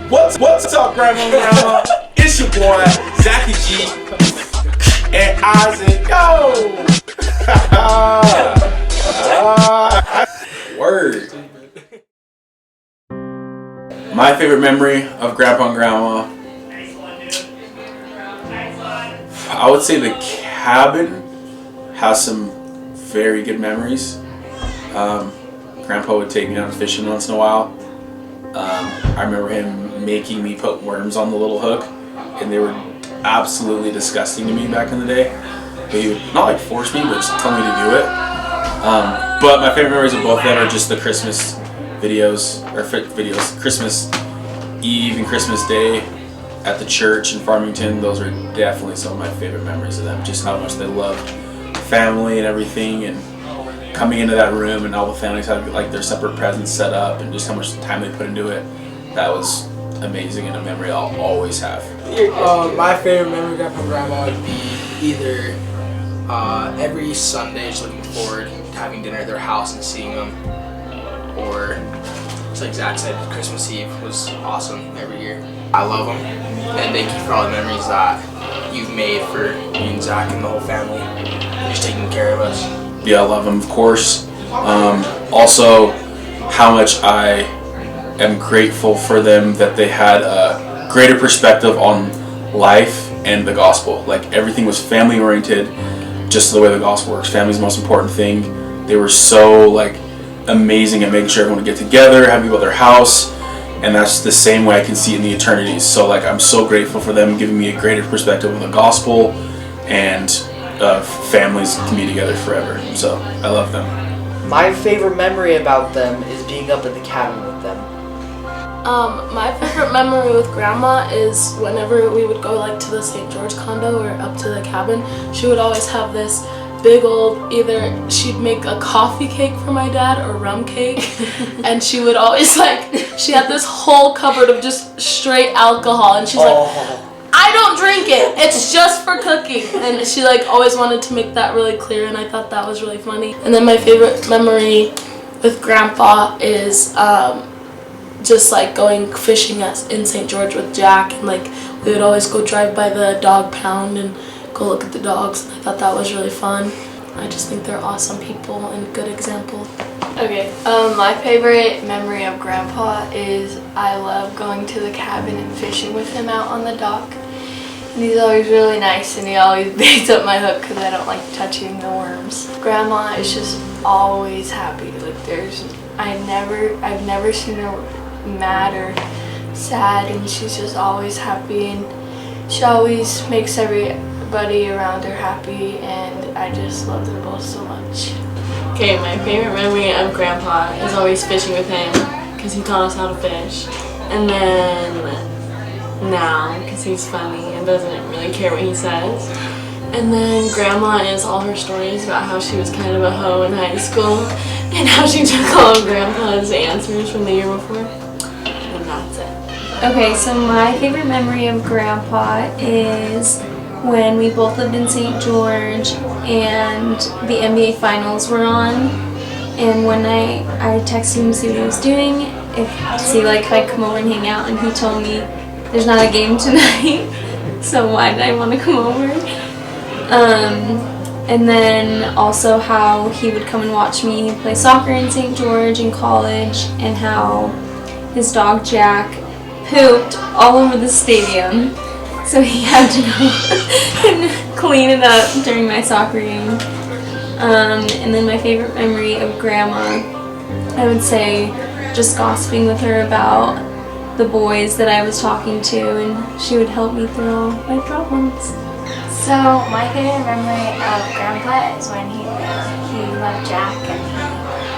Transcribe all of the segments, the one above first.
What's up, Grandma and Grandma? It's your boy, Zachy G, and Isaac. Yo! Word. My favorite memory of Grandpa and Grandma, I would say the cabin has some very good memories. Grandpa would take me out fishing once in a while. I remember him making me put worms on the little hook, and they were absolutely disgusting to me back in the day. But he would not like force me, but just tell me to do it. But my favorite memories of both of them are just the Christmas videos, Christmas Eve and Christmas Day at the church in Farmington. Those are definitely some of my favorite memories of them. Just how much they loved family and everything, and coming into that room and all the families had like their separate presents set up, and just how much time they put into it. That was amazing and a memory I'll always have. My favorite memory of Grandpa and Grandma would be either every Sunday just looking forward to having dinner at their house and seeing them, or just like Zach said, Christmas Eve was awesome every year. I love them, and thank you for all the memories that you've made for me and Zach and the whole family, and just taking care of us. Yeah, I love them, of course. Also, how much I am grateful for them that they had a greater perspective on life and the gospel. Like, everything was family oriented, just the way the gospel works. Family's the most important thing. They were so like amazing at making sure everyone would get together, have people at their house, and that's the same way I can see it in the eternities. So like, I'm so grateful for them giving me a greater perspective of the gospel, and families can be together forever. So I love them. My favorite memory about them is being up at the cabin with them. My favorite memory with Grandma is whenever we would go like to the St. George condo or up to the cabin, she would always have this big old, either she'd make a coffee cake for my dad or rum cake, and she would always she had this whole cupboard of just straight alcohol, and she's like, I don't drink it, it's just for cooking. And she always wanted to make that really clear, and I thought that was really funny. And then my favorite memory with Grandpa is just going fishing in St. George with Jack, and we would always go drive by the dog pound and go look at the dogs, and I thought that was really fun. I just think they're awesome people and good example. Okay, my favorite memory of Grandpa is I love going to the cabin and fishing with him out on the dock. And he's always really nice, and he always bigs up my hook because I don't like touching the worms. Grandma is just always happy. I've never seen her mad or sad, and she's just always happy, and she always makes everybody around her happy, and I just love them both so much. Okay, my favorite memory of Grandpa is always fishing with him because he taught us how to fish. And then now, because he's funny and doesn't really care what he says. And then Grandma is all her stories about how she was kind of a hoe in high school and how she took all of Grandpa's answers from the year before. And that's it. Okay, so my favorite memory of Grandpa is when we both lived in St. George and the NBA finals were on, and one night I texted him to see what he was doing, if I'd come over and hang out, and he told me there's not a game tonight, so why did I want to come over? And then also how he would come and watch me play soccer in St. George in college, and how his dog Jack pooped all over the stadium. So he had to go and clean it up during my soccer game. And then my favorite memory of Grandma, I would say just gossiping with her about the boys that I was talking to, and she would help me through all my problems. So my favorite memory of Grandpa is when he loved Jack and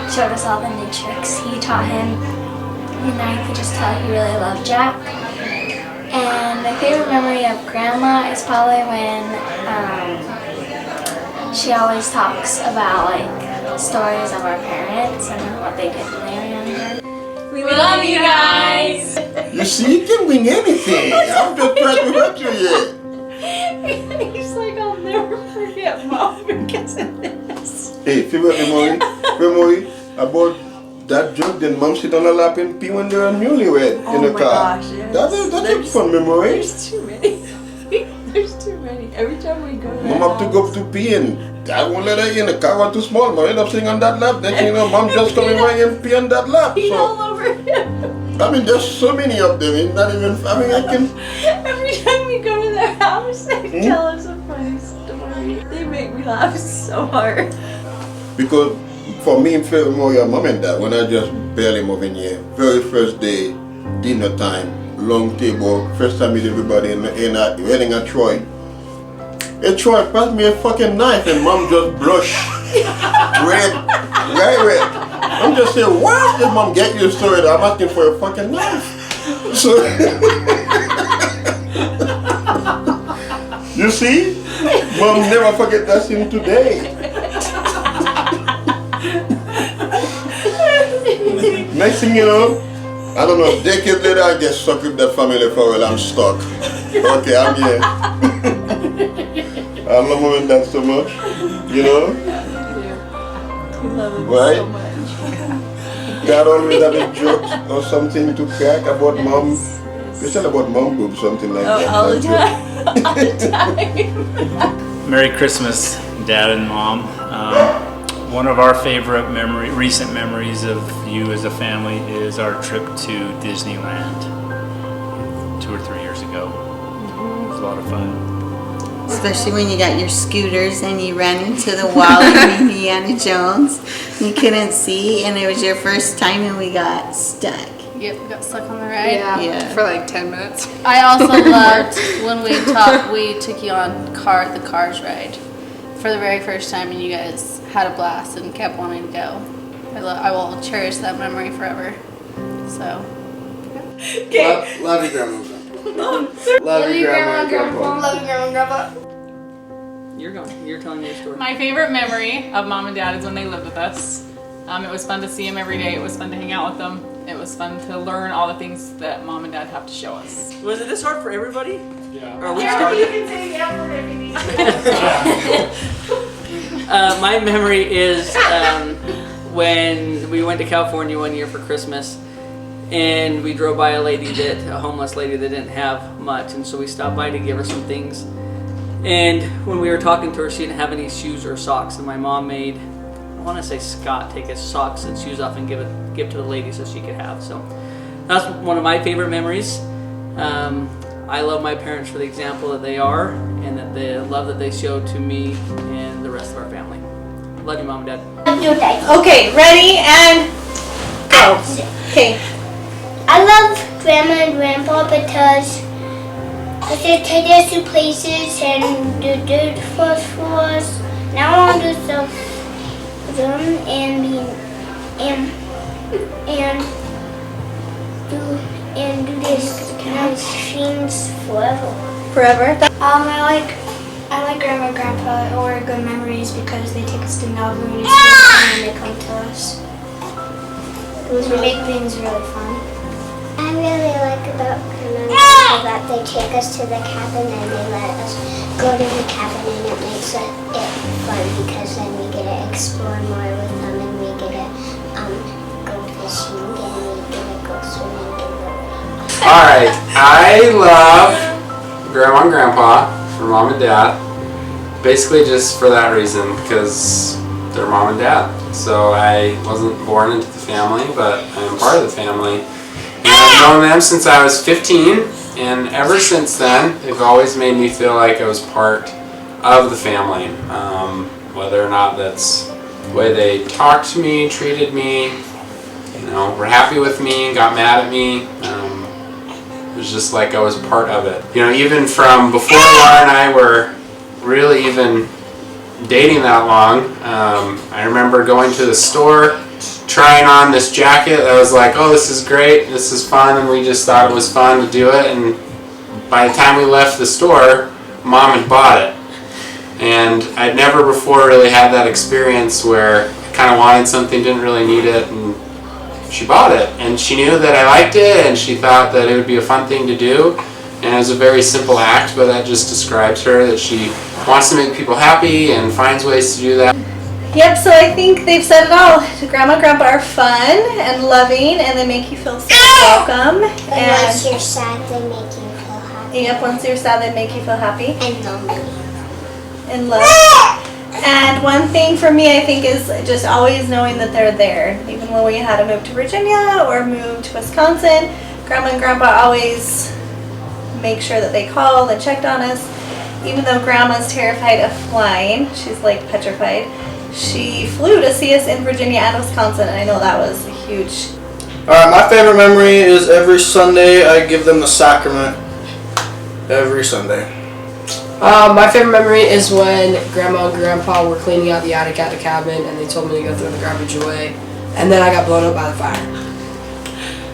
he showed us all the new tricks he taught him. And I could just tell he really loved Jack. And my favorite memory of Grandma is probably when she always talks about stories of our parents and what they did when they were younger. We love you guys! You see, you can wing anything. I'm just trying to hurt you yet. He's I'll never forget Mom because of this. Hey, favorite memory about that joke, then mom sit on the lap and pee when they're newlywed in the my car. gosh, yes. That's a fun memory. There's too many. There's too many. Every time we go to Mom have to go to pee and dad won't let her in. The car was too small. Mom end up sitting on that lap. Then you know, mom just coming right and pee on that lap. pee all So over him. I mean, there's so many of them. It's not even. I mean, I can. Every time we go to their house, they tell us a funny story. They make me laugh so hard. Because for me, for your mom and dad, when I just barely moving here, very first day, dinner time, long table, first time meet everybody in a wedding at Troy. Hey Troy, pass me a fucking knife and mom just blush. Red, very red. I'm just saying, why did mom get you a story that I'm asking for a fucking knife? So, you see? Mom never forget that scene today. Next thing you know, I don't know, decades later I get stuck with that family for a while. I'm stuck. Okay, I'm here. I love mom and dad so much, you know? We love them Right? so much. Dad always have a joke or something to crack about mom. Especially about mom group, something like that. All the That time. All the time. Merry Christmas, Dad and Mom. One of our favorite recent memories of you as a family is our trip to Disneyland 2 or 3 years ago. It was a lot of fun. Especially when you got your scooters and you ran into the wall in Indiana Jones. You couldn't see and it was your first time and we got stuck. Yep, we got stuck on the ride. Yeah. For like 10 minutes. I also loved when we took you on the Cars ride for the very first time and you guys had a blast and kept wanting to go. I will cherish that memory forever. So. Okay. Love you, Grandma. Love you, Grandma and Grandpa. Love you, Grandma and Grandpa. You're telling me a story. My favorite memory of Mom and Dad is when they lived with us. It was fun to see them every day. It was fun to hang out with them. It was fun to learn all the things that Mom and Dad have to show us. Was it this hard for everybody? Yeah. Are we Yeah, starting? you can say the F word if you need to. My memory is when we went to California one year for Christmas, and we drove by a homeless lady that didn't have much, and so we stopped by to give her some things. And when we were talking to her, she didn't have any shoes or socks, and my mom made, I want to say Scott, take his socks and shoes off and give to the lady so she could have. So that's one of my favorite memories. I love my parents for the example that they are, and that the love that they show to me and the rest of our family. Love you, Mom and Dad. Okay, ready and go. Okay. I love Grandma and Grandpa because they take us to places and do stuff for us. Now I want to do stuff for them and do this kind of things forever. I like Grandma and Grandpa or good memories because they take us to Malibu and they come to us. We make things really fun. I really like about Grandma and Grandpa that they take us to the cabin and they let us go to the cabin and it makes it fun because then we get to explore more with them and we get to go fishing and we get to go swimming in the river. Alright, I love Grandma and Grandpa for Mom and Dad. Basically just for that reason, because they're Mom and Dad. So I wasn't born into the family, but I'm part of the family. And I've known them since I was 15, and ever since then, they've always made me feel like I was part of the family. Whether or not that's the way they talked to me, treated me, were happy with me, got mad at me. It was just like I was part of it. Even from before Laura and I were really even dating that long, I remember going to the store, trying on this jacket that was like, oh, this is great, this is fun, and we just thought it was fun to do it, and by the time we left the store, Mom had bought it. And I'd never before really had that experience where I kind of wanted something, didn't really need it, and she bought it. And she knew that I liked it, and she thought that it would be a fun thing to do. And it was a very simple act, but that just describes her, that she wants to make people happy and finds ways to do that. Yep, so I think they've said it all. Grandma and Grandpa are fun and loving, and they make you feel so welcome. And once you're sad, they make you feel happy. Yep, once you're sad, they make you feel happy. And lonely. And love. And one thing for me, I think, is just always knowing that they're there. Even when we had to move to Virginia or move to Wisconsin, Grandma and Grandpa always make sure that they called and checked on us. Even though Grandma's terrified of flying, she's like petrified, she flew to see us in Virginia and Wisconsin, and I know that was a huge... My favorite memory is every Sunday I give them the sacrament. Every Sunday. My favorite memory is when Grandma and Grandpa were cleaning out the attic at the cabin, and they told me to go throw the garbage away, and then I got blown up by the fire.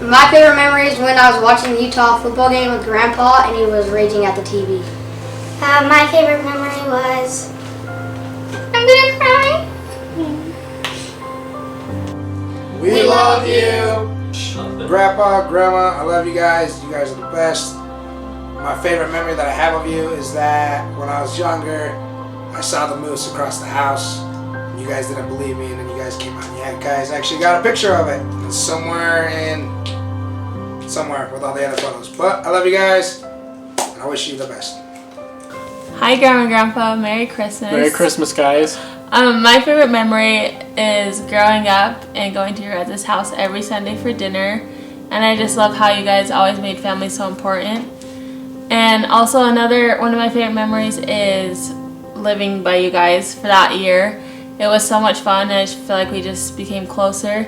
My favorite memory is when I was watching the Utah football game with Grandpa, and he was raging at the TV. My favorite memory was... I'm gonna cry. We love you. Grandpa, Grandma, I love you guys. You guys are the best. My favorite memory that I have of you is that when I was younger, I saw the moose across the house. And you guys didn't believe me, and then you guys came out and you guys actually got a picture of it. It's somewhere with all the other photos. But I love you guys, and I wish you the best. Hi, Grandma and Grandpa. Merry Christmas. Merry Christmas, guys. My favorite memory is growing up and going to your guys' house every Sunday for dinner. And I just love how you guys always made family so important. And also one of my favorite memories is living by you guys for that year. It was so much fun, and I just feel like we just became closer.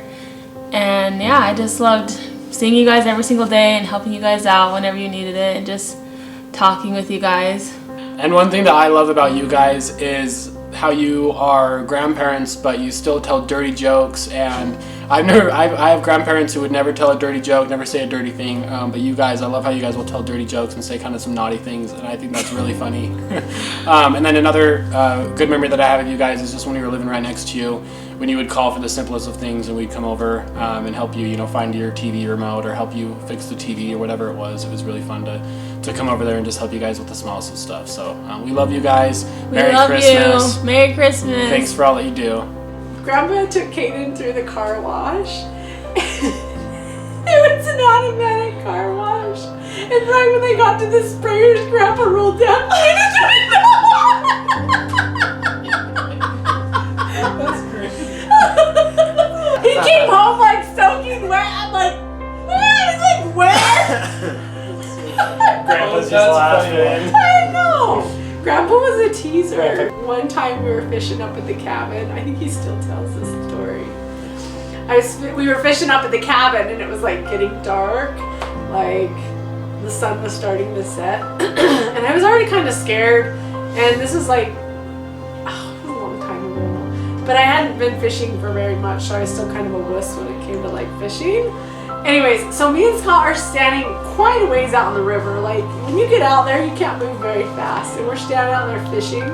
And yeah, I just loved seeing you guys every single day and helping you guys out whenever you needed it and just talking with you guys. And one thing that I love about you guys is how you are grandparents, but you still tell dirty jokes. And I have grandparents who would never tell a dirty joke, never say a dirty thing. But you guys, I love how you guys will tell dirty jokes and say kind of some naughty things, and I think that's really funny. And then another good memory that I have of you guys is just when we were living right next to you, when you would call for the simplest of things, and we'd come over and help you, find your TV remote or help you fix the TV or whatever it was. It was really fun to come over there and just help you guys with the smallest of stuff. So we love you guys. Merry Christmas. You. Merry Christmas. Thanks for all that you do. Grandpa took Kaden through the car wash. It was an automatic car wash. And right when they got to the sprayers, Grandpa rolled down Kaden to the That's great. He came home like soaking wet. I'm like, he's like wet. Grandpa's just laughing. I know. Grandpa was a teaser. One time we were fishing up at the cabin. I think he still tells this story. We were fishing up at the cabin, and it was like getting dark. Like the sun was starting to set. And I was already kind of scared. And this is like, it was a long time ago. But I hadn't been fishing for very much, so I was still kind of a wuss when it came to like fishing. Anyways, so me and Scott are standing quite a ways out on the river. Like, when you get out there, you can't move very fast. And we're standing out there fishing.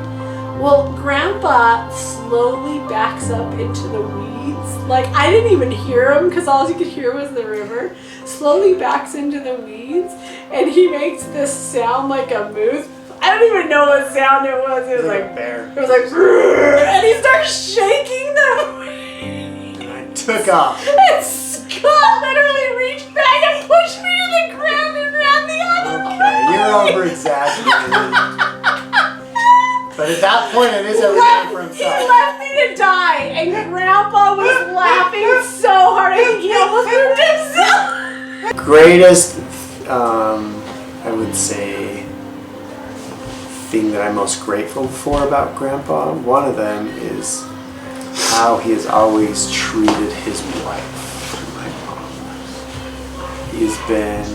Well, Grandpa slowly backs up into the weeds. Like, I didn't even hear him because all you could hear was the river. Slowly backs into the weeds, and he makes this sound like a moose. I don't even know what sound it was. It was like a bear. It was like, and he starts shaking the weeds. And I took off. And Scott literally reached back and pushed me to the ground and ran the other way. Okay, you're over-exaggerating. But at that point, it is everything for himself. He left me to die, and Grandpa was laughing so hard, I think he almost hurt himself. Greatest, I would say, thing that I'm most grateful for about Grandpa, one of them is how he has always treated his wife, my mom. He's been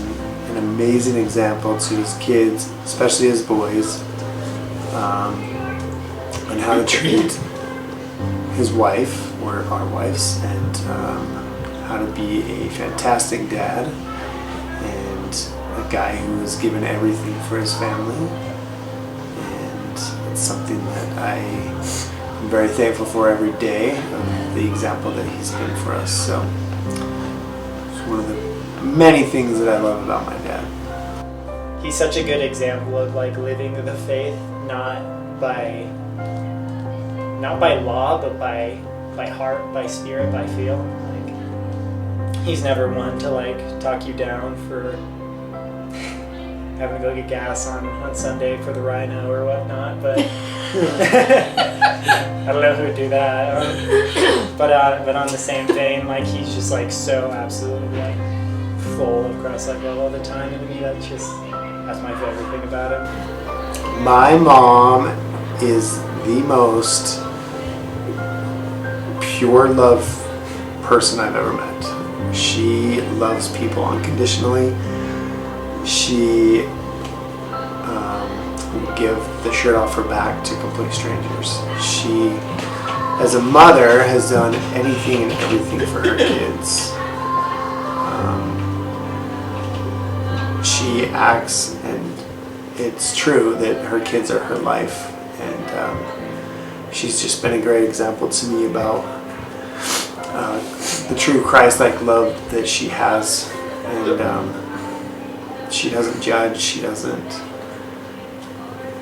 an amazing example to his kids, especially his boys, on how to treat his wife, or our wives, and how to be a fantastic dad and a guy who has given everything for his family. And it's something that I'm very thankful for every day, of the example that he's been for us. So it's one of the many things that I love about my dad. He's such a good example of like living the faith, not by not by law, but by heart, by spirit, by feel. Like, he's never one to like talk you down for having to go get gas on Sunday for the Rhino or whatnot, but I don't know who would do that. But on the same vein, like, he's just like so absolutely like full of Christ-like love all the time, and to me that's my favorite thing about him. My mom is the most pure love person I've ever met. She loves people unconditionally. She will give the shirt off her back to complete strangers. She, as a mother, has done anything and everything for her kids. She acts, and it's true that her kids are her life, and she's just been a great example to me about the true Christ-like love that she has, and she doesn't judge, she doesn't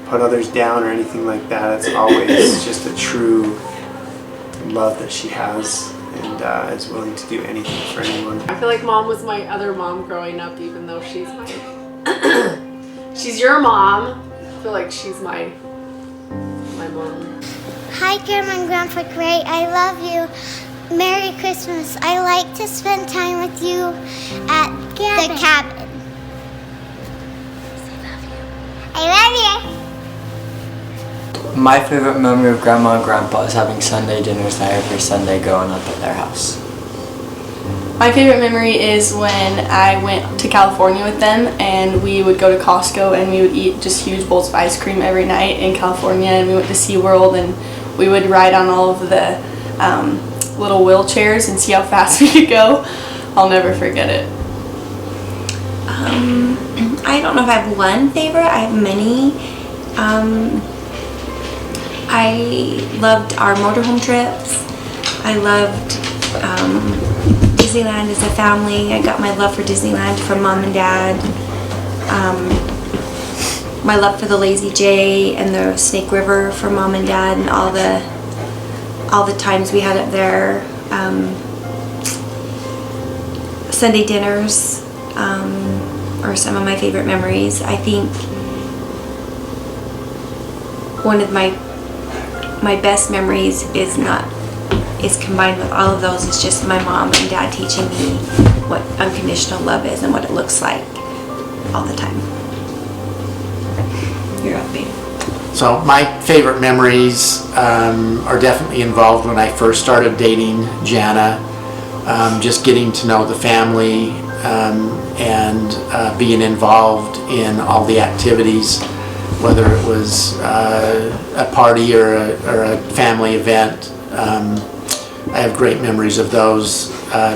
put others down or anything like that. It's always just a true love that she has, and is willing to do anything for anyone. I feel like Mom was my other mom growing up, even though she's my she's your mom. I feel like she's my mom. Hi, Grandma and Grandpa Gray. I love you. Merry Christmas. I like to spend time with you at the cabin. I love you. My favorite memory of Grandma and Grandpa is having Sunday dinners there every Sunday growing up at their house. My favorite memory is when I went to California with them, and we would go to Costco and we would eat just huge bowls of ice cream every night in California, and we went to SeaWorld and we would ride on all of the little wheelchairs and see how fast we could go. I'll never forget it. I don't know if I have one favorite. I have many. I loved our motorhome trips. I loved Disneyland as a family. I got my love for Disneyland from Mom and Dad. My love for the Lazy J and the Snake River from Mom and Dad, and all the times we had up there. Sunday dinners are some of my favorite memories. I think one of my best memories is combined with all of those. It's just my mom and dad teaching me what unconditional love is and what it looks like all the time. You're up, babe. So my favorite memories are definitely involved when I first started dating Jana. Just getting to know the family and being involved in all the activities, whether it was a party or a family event. I have great memories of those,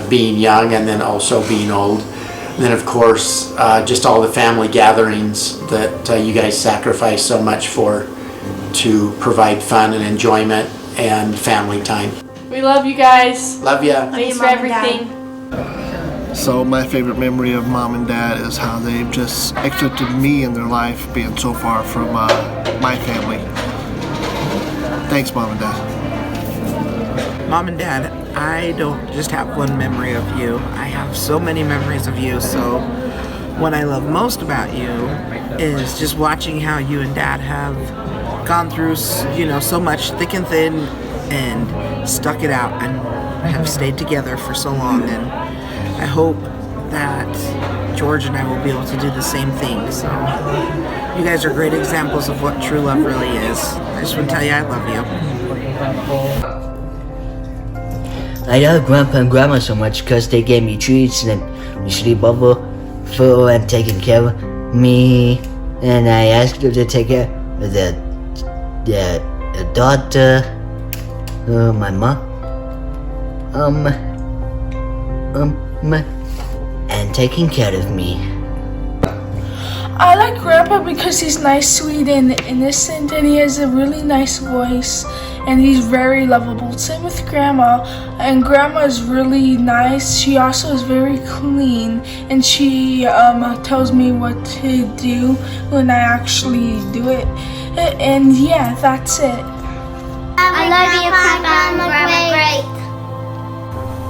being young and then also being old. And then of course, just all the family gatherings that you guys sacrifice so much for to provide fun and enjoyment and family time. We love you guys. Love ya. Thanks for everything. So my favorite memory of Mom and Dad is how they've just accepted me in their life, being so far from my family. Thanks, Mom and Dad. Mom and Dad, I don't just have one memory of you. I have so many memories of you. So what I love most about you is just watching how you and Dad have gone through, so much thick and thin, and stuck it out and have stayed together for so long. And I hope that George and I will be able to do the same thing. So you guys are great examples of what true love really is. I just want to tell you I love you. I love Grandpa and Grandma so much because they gave me treats and sleepover for and taking care of me. And I asked them to take care of the daughter, my mom, and taking care of me. I like Grandpa because he's nice, sweet, and innocent, and he has a really nice voice, and he's very lovable. Same with Grandma, and Grandma is really nice. She also is very clean, and she tells me what to do when I actually do it. And yeah, that's it. I love you, Grandma Great.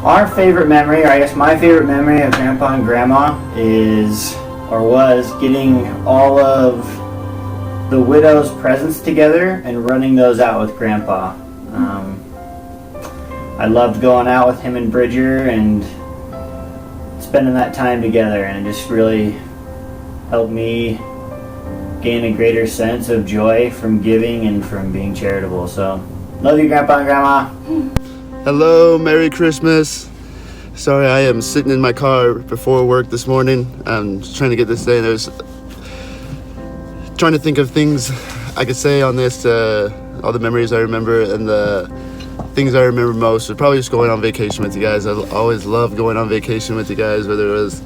Our favorite memory, or I guess my favorite memory of Grandpa and Grandma is, or was, getting all of the widow's presents together and running those out with Grandpa. I loved going out with him and Bridger and spending that time together, and it just really helped me gain a greater sense of joy from giving and from being charitable. So, love you, Grandpa and Grandma. Hello, Merry Christmas. Sorry, I am sitting in my car before work this morning. I'm just trying to get this day, and I was trying to think of things I could say on this, all the memories I remember, and the things I remember most are probably just going on vacation with you guys. I always loved going on vacation with you guys, whether it was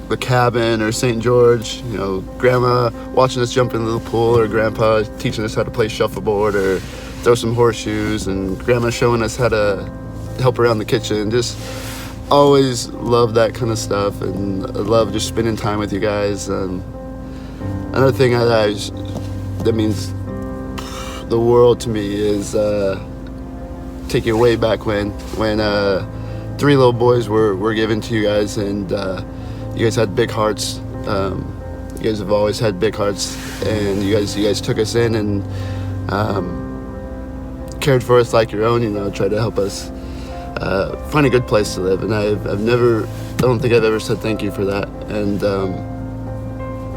the cabin or St. George, you know, Grandma watching us jump into the pool, or Grandpa teaching us how to play shuffleboard or throw some horseshoes, and Grandma showing us how to help around the kitchen. Just always love that kind of stuff, and I love just spending time with you guys. Another thing that means the world to me is taking way back when 3 little boys were given to you guys, and you guys had big hearts. You guys have always had big hearts, and you guys took us in and cared for us like your own. You know, tried to help us find a good place to live. And I don't think I've ever said thank you for that. And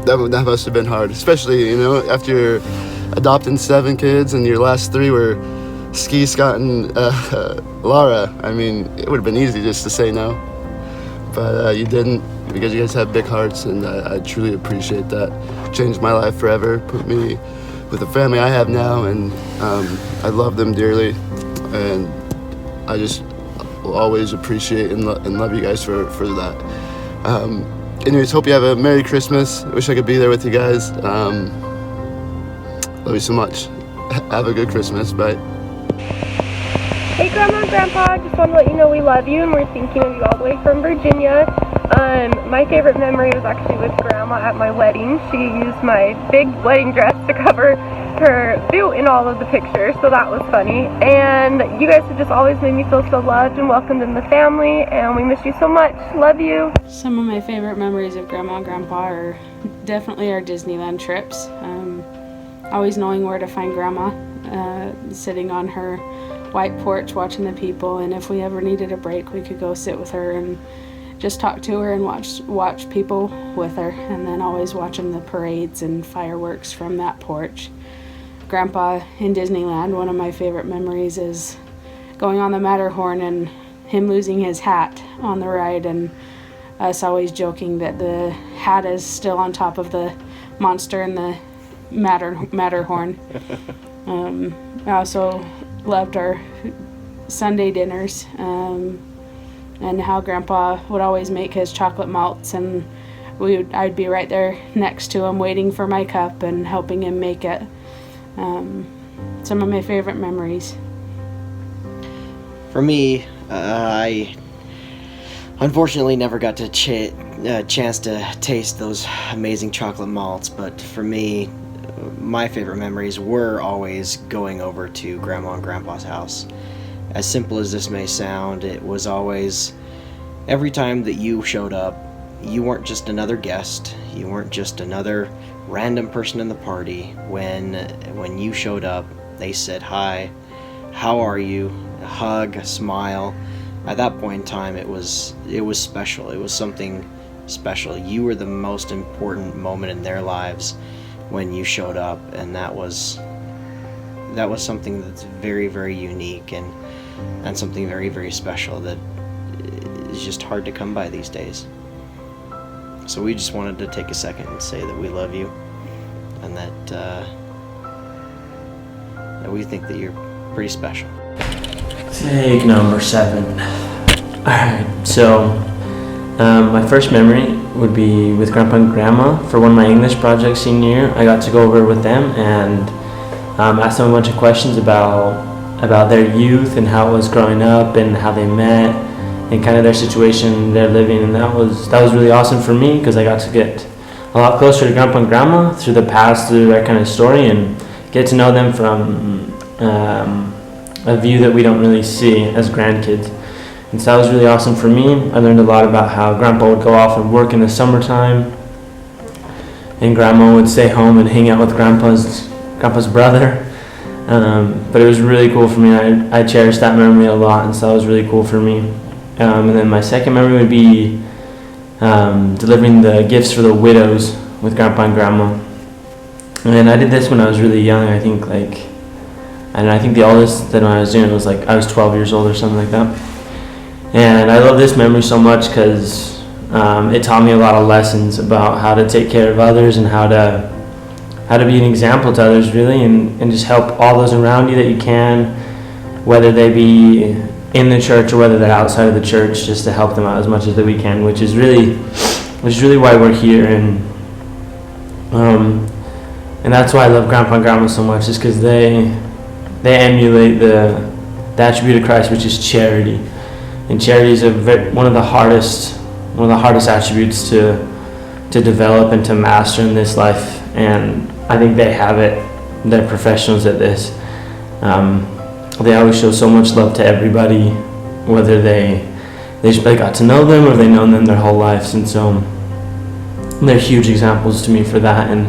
that must have been hard, especially, you know, after adopting 7 kids and your last 3 were Ski, Scott, and Laura. I mean, it would have been easy just to say no, but you didn't, because you guys have big hearts, and I truly appreciate that. Changed my life forever, put me with the family I have now, and I love them dearly, and I just will always appreciate and love you guys for that. Anyways, hope you have a Merry Christmas. I wish I could be there with you guys. Love you so much. Have a good Christmas. Bye. Hey Grandma and Grandpa, just want to let you know we love you and we're thinking of you all the way from Virginia. My favorite memory was actually with Grandma at my wedding. She used my big wedding dress to cover her boot in all of the pictures, so that was funny. And you guys have just always made me feel so loved and welcomed in the family, and we miss you so much. Love you. Some of my favorite memories of Grandma and Grandpa are definitely our Disneyland trips. Always knowing where to find Grandma, sitting on her white porch watching the people, and if we ever needed a break we could go sit with her and just talk to her and watch people with her, and then always watching the parades and fireworks from that porch. Grandpa in Disneyland, one of my favorite memories is going on the Matterhorn and him losing his hat on the ride, and us always joking that the hat is still on top of the monster in the Matterhorn. I also loved our Sunday dinners, and how Grandpa would always make his chocolate malts, and I'd be right there next to him waiting for my cup and helping him make it. Some of my favorite memories. For me, I unfortunately never got to chance to taste those amazing chocolate malts, but for me, my favorite memories were always going over to Grandma and Grandpa's house. As simple as this may sound, it was always, every time that you showed up, you weren't just another guest, you weren't just another random person in the party. When you showed up, they said hi, how are you, a hug, a smile. At that point in time, it was special. It was something special. You were the most important moment in their lives when you showed up, and that was something that's very, very unique and something very, very special that is just hard to come by these days. So we just wanted to take a second and say that we love you, and that we think that you're pretty special. Take number 7. Alright, so my first memory would be with Grandpa and Grandma for one of my English projects senior year. I got to go over with them and ask them a bunch of questions about their youth and how it was growing up and how they met and kind of their situation they're living, and that was really awesome for me because I got to get a lot closer to Grandpa and Grandma through the past, through that kind of story, and get to know them from a view that we don't really see as grandkids. And so that was really awesome for me. I learned a lot about how Grandpa would go off and work in the summertime, and Grandma would stay home and hang out with Grandpa's brother. But it was really cool for me. I cherished that memory a lot, and so that was really cool for me. And then my second memory would be delivering the gifts for the widows with Grandpa and Grandma. And I did this when I was really young. I think the oldest that I was doing was like I was 12 years old or something like that. And I love this memory so much because it taught me a lot of lessons about how to take care of others and how to be an example to others, really, and just help all those around you that you can, whether they be in the church or whether they're outside of the church, just to help them out as much as that we can, which is really why we're here. And that's why I love Grandpa and Grandma so much, is because they emulate the attribute of Christ, which is charity. And charity is one of the hardest attributes to develop and to master in this life. And I think they have it. They're professionals at this. They always show so much love to everybody, whether they got to know them or they've known them their whole lives. And so they're huge examples to me for that. And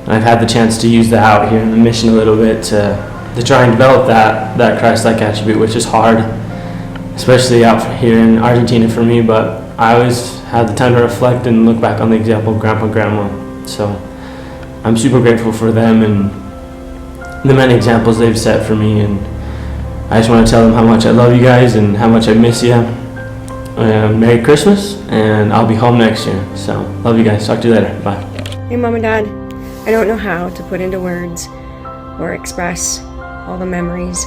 I've had the chance to use that out here in the mission a little bit to try and develop that Christ-like attribute, which is hard, especially out here in Argentina for me. But I always had the time to reflect and look back on the example of Grandpa and Grandma. So I'm super grateful for them and the many examples they've set for me. And I just want to tell them how much I love you guys and how much I miss you. Merry Christmas, and I'll be home next year. So love you guys. Talk to you later. Bye. Hey, Mom and Dad. I don't know how to put into words or express all the memories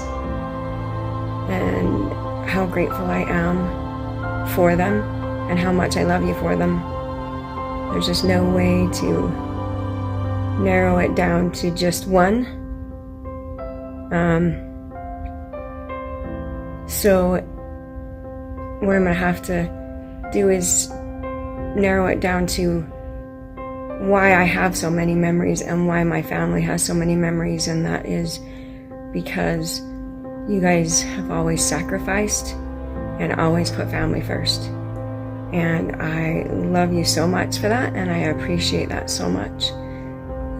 and how grateful I am for them and how much I love you for them. There's just no way to narrow it down to just one. So what I'm gonna have to do is narrow it down to why I have so many memories and why my family has so many memories, and that is because you guys have always sacrificed and always put family first. And I love you so much for that, and I appreciate that so much.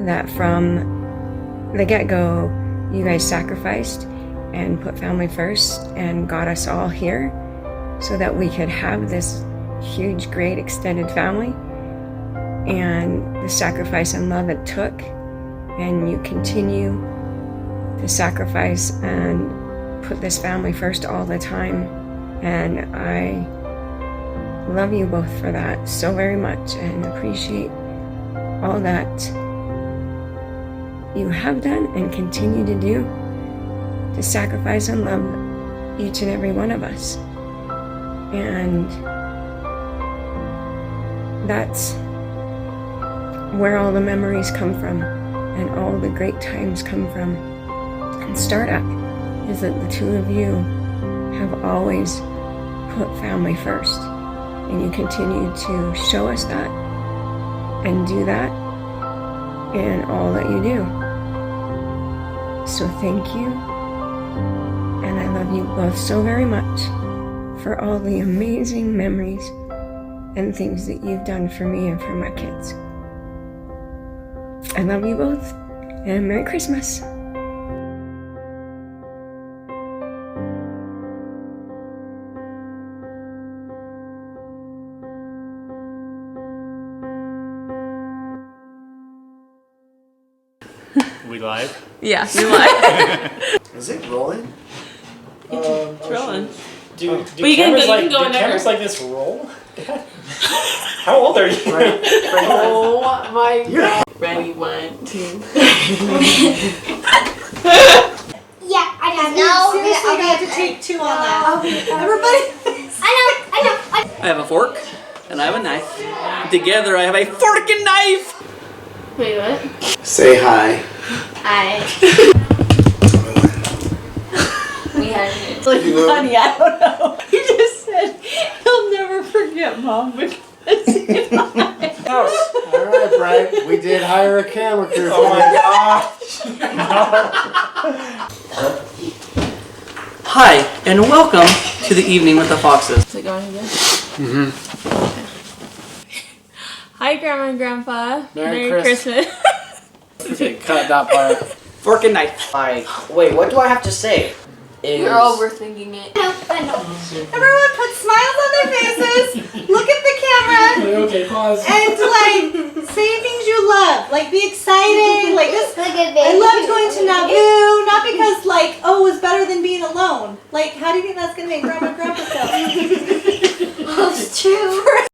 That from the get-go, you guys sacrificed and put family first and got us all here so that we could have this huge, great, extended family. And the sacrifice and love it took, and you continue to sacrifice and put this family first all the time. And I love you both for that so very much and appreciate all that you have done and continue to do to sacrifice and love each and every one of us. And that's where all the memories come from and all the great times come from and start at, is that the two of you have always put family first, and you continue to show us that and do that in all that you do. So thank you, and I love you both so very much for all the amazing memories and things that you've done for me and for my kids. I love you both, and Merry Christmas. We live? Yeah, you're live. Is it rolling? It's rolling. Do But you can go in there. cameras like this roll? How old are you? Oh my god. Ready, 1, 2. Yeah, I know. Seriously, I have to take 2 on that. Everybody. I know. I have a fork and I have a knife. Together I have a fork and knife! Wait, what? Say hi. Hi. We had it. It's like funny, I don't know. He just said he'll never forget Mom because Alright, Brian. We did hire a camera crew. Oh my gosh. Hi, and welcome to the evening with the Foxes. Is it going again? Hi, Grandma and Grandpa. Merry Christmas. Okay, cut that part. Fork and knife. Wait, what do I have to say? You're overthinking it. Everyone put smiles on their faces, look at the camera, Okay, pause. and say things you love. Like, be excited. Like, this. I loved going to Naboo, not because, like, oh, it was better than being alone. Like, how do you think that's going to make Grandma and Grandpa feel? Well, it's true. For